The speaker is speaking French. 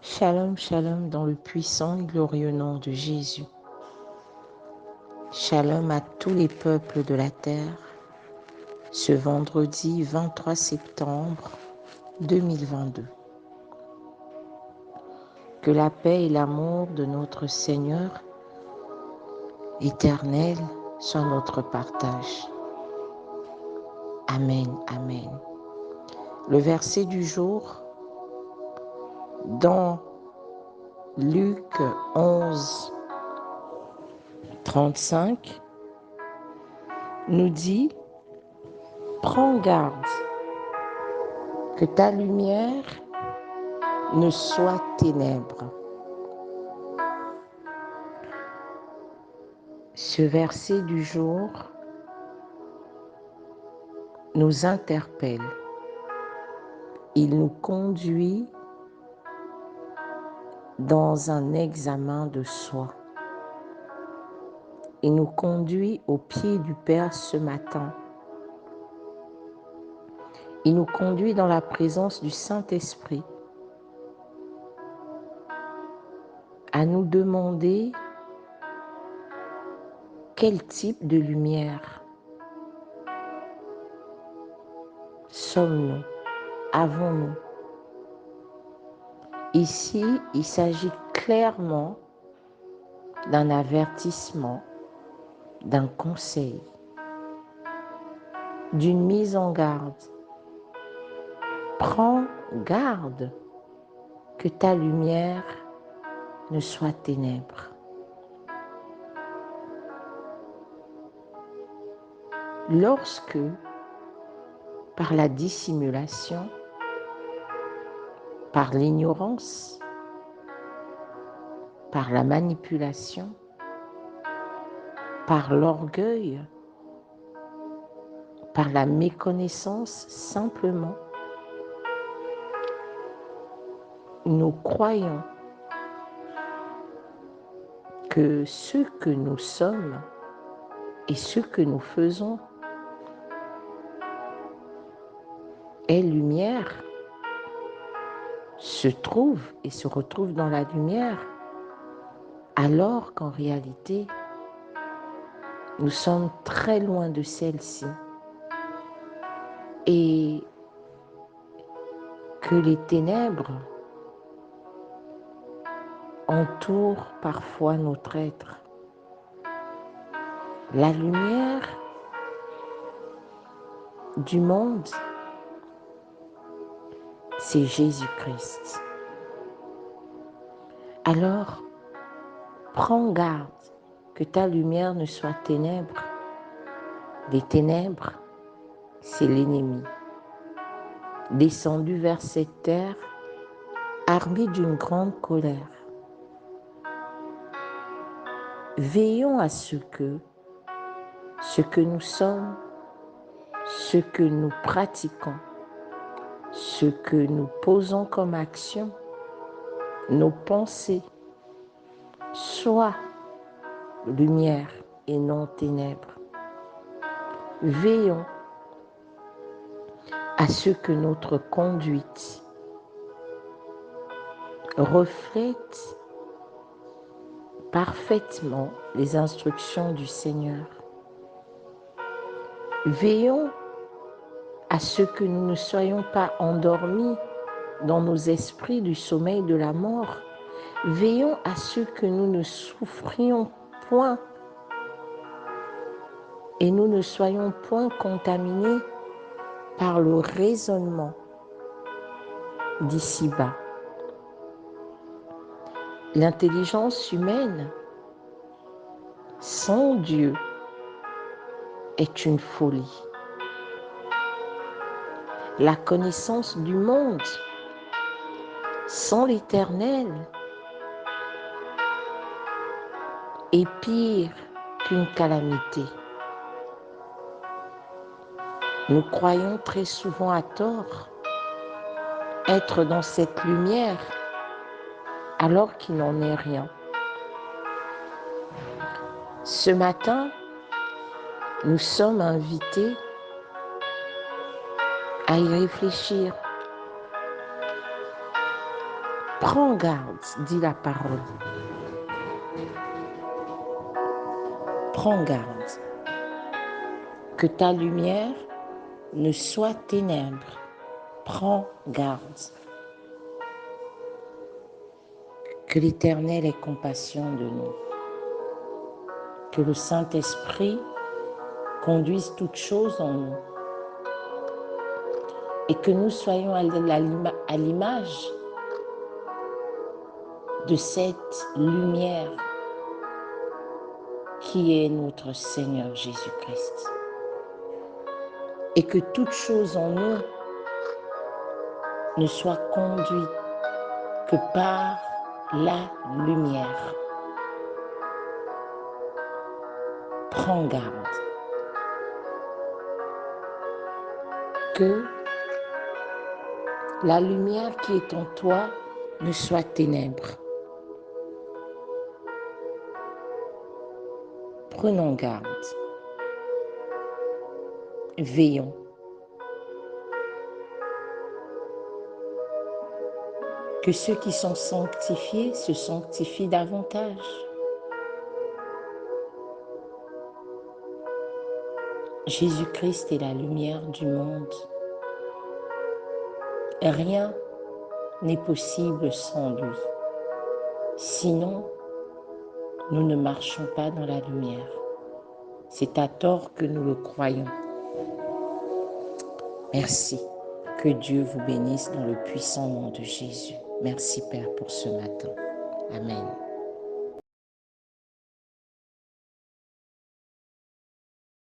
Shalom, shalom dans le puissant et glorieux nom de Jésus. Shalom à tous les peuples de la terre, ce vendredi 23 septembre 2022. Que la paix et l'amour de notre Seigneur éternel soient notre partage. Amen, amen. Le verset du jour dans Luc 11, 35 nous dit « Prends garde que ta lumière ne soit ténèbres. » Ce verset du jour nous interpelle. Il nous conduit dans un examen de soi. Il nous conduit au pied du Père ce matin. Il nous conduit dans la présence du Saint-Esprit à nous demander quel type de lumière sommes-nous, avons-nous. Ici, il s'agit clairement d'un avertissement, d'un conseil, d'une mise en garde. Prends garde que ta lumière ne soit ténèbres. Lorsque, par la dissimulation, par l'ignorance, par la manipulation, par l'orgueil, par la méconnaissance simplement, nous croyons que ce que nous sommes et ce que nous faisons est lumière, se trouve et se retrouve dans la lumière, alors qu'en réalité, nous sommes très loin de celle-ci et que les ténèbres entourent parfois notre être. La lumière du monde, c'est Jésus-Christ. Alors, prends garde que ta lumière ne soit ténèbres. Les ténèbres, c'est l'ennemi, descendu vers cette terre, armé d'une grande colère. Veillons à ce que nous sommes, ce que nous pratiquons, ce que nous posons comme action, nos pensées, soient lumière et non ténèbres. Veillons à ce que notre conduite reflète parfaitement les instructions du Seigneur. Veillons à ce que nous ne soyons pas endormis dans nos esprits du sommeil de la mort. Veillons à ce que nous ne souffrions point et nous ne soyons point contaminés par le raisonnement d'ici-bas. L'intelligence humaine, sans Dieu, est une folie. La connaissance du monde, sans l'Éternel, est pire qu'une calamité. Nous croyons très souvent à tort être dans cette lumière alors qu'il n'en est rien. Ce matin, nous sommes invités à y réfléchir. Prends garde, dit la parole. Prends garde que ta lumière ne soit ténèbres. Prends garde. Que l'Éternel ait compassion de nous. Que le Saint-Esprit conduise toutes choses en nous. Et que nous soyons à l'image de cette lumière qui est notre Seigneur Jésus-Christ. Et que toute chose en nous ne soit conduite que par la lumière. Prends garde que la lumière qui est en toi ne soit ténèbres. Prenons garde. Veillons. Que ceux qui sont sanctifiés se sanctifient davantage. Jésus-Christ est la lumière du monde. Rien n'est possible sans lui. Sinon, nous ne marchons pas dans la lumière. C'est à tort que nous le croyons. Merci. Que Dieu vous bénisse dans le puissant nom de Jésus. Merci Père pour ce matin. Amen.